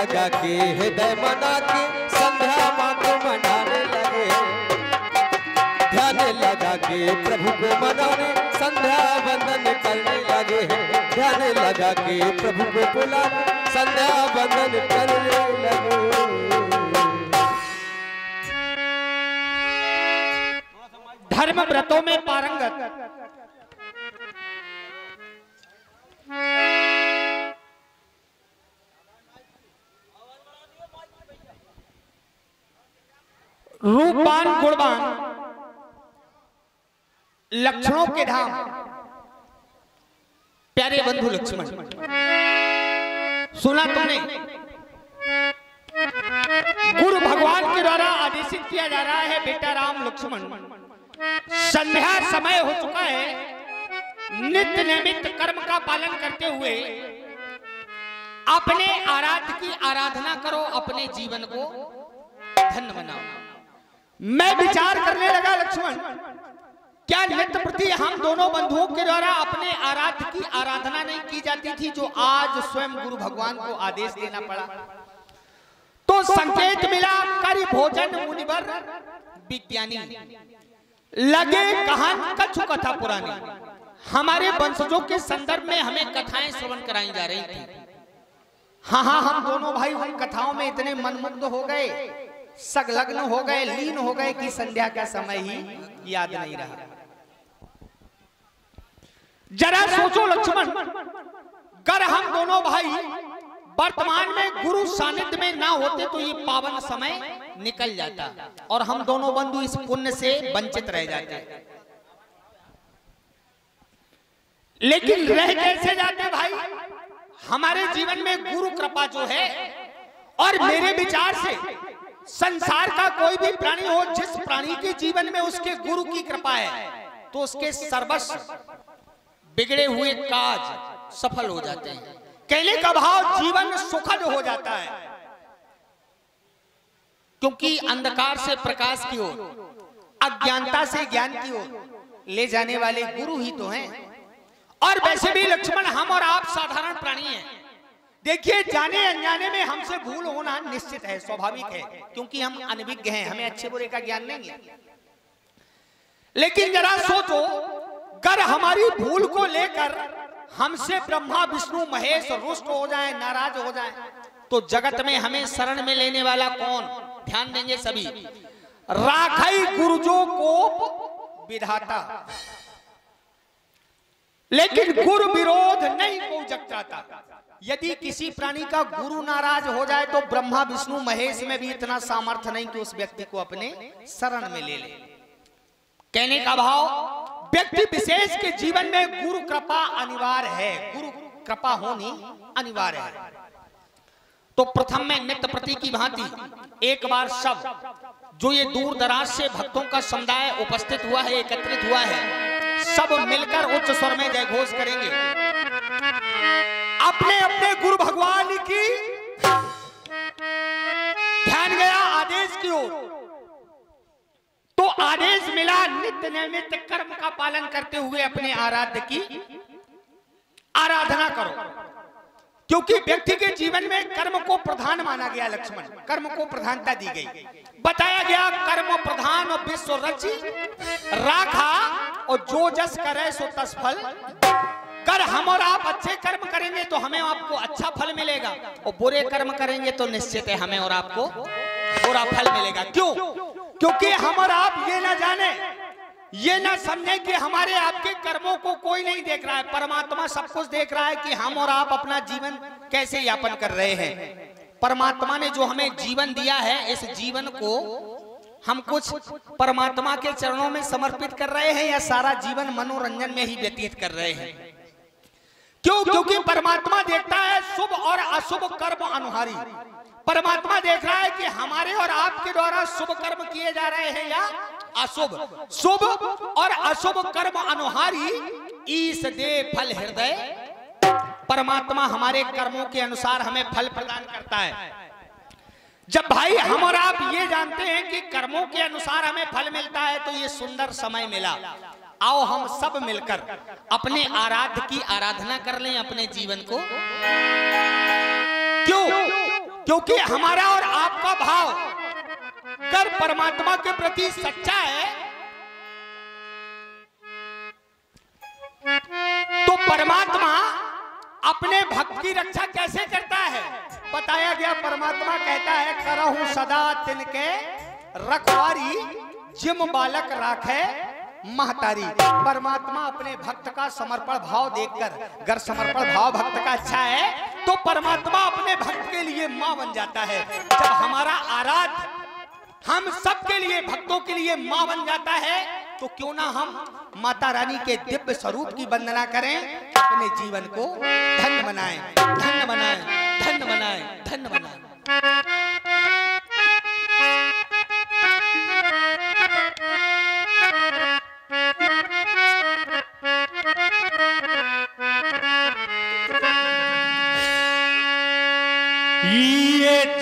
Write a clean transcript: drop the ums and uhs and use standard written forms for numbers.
लगा के हृदय मना के संध्या माँ को मनाने लगे। ध्यान लगा के प्रभु को मनाने संध्या वंदन करने लगे। ध्यान लगा के प्रभु को बुला संध्या वंदन करने लगे। धर्म व्रतों में पारंगत रूपवान गुणवान लक्षणों के धाम प्यारे बंधु लक्ष्मण, सुना तुमने गुरु भगवान के द्वारा आदेशित किया जा रहा है, बेटा राम लक्ष्मण संध्या समय हो चुका है, नित्य नियमित कर्म का पालन करते हुए अपने आराध्य की आराधना करो, अपने जीवन को धन्य बनाओ। मैं विचार करने लगा लक्ष्मण, क्या नित्य प्रति हम दोनों बंधुओं के द्वारा अपने आराध्य की आराधना नहीं की जाती थी, जो आज स्वयं गुरु भगवान को आदेश देना पड़ा? तो संकेत मिला, करि भोजन मुनिवर विज्ञानी, लगे कहान कछु कथा पुरानी। हमारे वंशजों के संदर्भ में हमें कथाएं श्रवण कराई जा रही थी। हाँ, हम दोनों भाई उन कथाओं में इतने मनमुग्ध हो गए, संलग्न हो गए, लीन हो गए कि संध्या का समय ही याद नहीं रहा। जरा सोचो लक्ष्मण, अगर हम दोनों भाई वर्तमान में गुरु सानिध्य में ना होते तो ये पावन समय निकल जाता और हम दोनों बंधु इस पुण्य से वंचित रह जाते। लेकिन रह कैसे जाते भाई? हमारे जीवन में गुरु कृपा जो है, और मेरे विचार से संसार का कोई भी प्राणी हो, जिस प्राणी के जीवन में उसके गुरु की कृपा है तो उसके सर्वस्व बिगड़े हुए काज सफल हो जाते हैं। कहने का भाव जीवन सुखद हो जाता है, क्योंकि अंधकार से प्रकाश की ओर, अज्ञानता से ज्ञान की ओर ले जाने वाले गुरु ही तो हैं। और वैसे भी लक्ष्मण, हम और आप साधारण प्राणी हैं। देखिए, जाने अनजाने में हमसे भूल होना निश्चित है, स्वाभाविक है, क्योंकि हम अनभिज्ञ हैं, हमें अच्छे बुरे का ज्ञान नहीं है। लेकिन जरा सोचो, अगर हमारी भूल को लेकर हमसे ब्रह्मा विष्णु महेश रुष्ट हो जाए, नाराज हो जाए, तो जगत में हमें शरण में लेने वाला कौन? ध्यान देंगे सभी। राखई गुरुजो को विधाता, लेकिन गुरु विरोध नहीं को जग जाता। यदि किसी प्राणी का गुरु नाराज हो जाए तो ब्रह्मा विष्णु महेश में भी इतना सामर्थ्य नहीं कि उस व्यक्ति को अपने शरण में ले ले। कहने का भाव, व्यक्ति विशेष के जीवन में गुरु कृपा अनिवार्य है, गुरु कृपा होनी अनिवार्य है। तो प्रथम में नित्य प्रति की भांति एक बार सब जो ये दूर दराज से भक्तों का समुदाय उपस्थित हुआ है, एकत्रित हुआ है, सब मिलकर उच्च स्वर में जय घोष करेंगे अपने अपने गुरु भगवान की। ध्यान गया आदेश की ओर, तो आदेश मिला नित्य नियमित कर्म का पालन करते हुए अपने आराध्य की आराधना करो, क्योंकि व्यक्ति के जीवन में कर्म को प्रधान माना गया। लक्ष्मण, कर्म को प्रधानता दी गई, बताया गया कर्म प्रधान विश्व रचि राखा, और जो जस करे सो तस फल। कर हम और आप अच्छे कर्म करेंगे तो हमें आपको अच्छा फल मिलेगा, और बुरे कर्म करेंगे तो निश्चित है हमें और आपको बुरा फल मिलेगा। क्यों? क्योंकि हम और आप ये ना जाने, ये ना समझे कि हमारे आपके कर्मों को कोई नहीं देख रहा है, परमात्मा सब कुछ देख रहा है कि हम और आप अपना जीवन कैसे यापन कर रहे हैं। परमात्मा ने जो हमें जीवन दिया है, इस जीवन को हम कुछ परमात्मा के चरणों में समर्पित कर रहे हैं या सारा जीवन मनोरंजन में ही व्यतीत कर रहे हैं? क्यों? क्योंकि परमात्मा देखता है शुभ और अशुभ कर्म अनुहारी। परमात्मा देख रहा है कि हमारे और आपके द्वारा शुभ कर्म किए जा रहे हैं या अशुभ। शुभ और अशुभ कर्म अनुहारी ईश दे फल हृदय। परमात्मा हमारे कर्मों के अनुसार हमें फल प्रदान करता है। जब भाई हम और आप ये जानते हैं कि कर्मों के अनुसार हमें फल मिलता है, तो ये सुंदर समय मिला, आओ हम सब मिलकर अपने आराध्य की आराधना कर लें अपने जीवन को। क्यों? क्योंकि हमारा और आपका भाव अगर परमात्मा के प्रति सच्चा है तो परमात्मा अपने भक्त की रक्षा कैसे करता है? बताया गया, परमात्मा कहता है करहूं सदा तिनके रखवारी जिम बालक राखे महतारी। परमात्मा अपने भक्त का समर्पण भाव देखकर, अगर समर्पण भाव भक्त का अच्छा है तो परमात्मा अपने भक्त के लिए मां बन जाता है। जब हमारा आराध्य हम सबके लिए, भक्तों के लिए मां बन जाता है तो क्यों ना हम माता रानी के दिव्य स्वरूप की वंदना करें, अपने जीवन को धन्य बनाएं, धन्य बनाएं, धन्य बनाएं, धन्य बनाएं। ये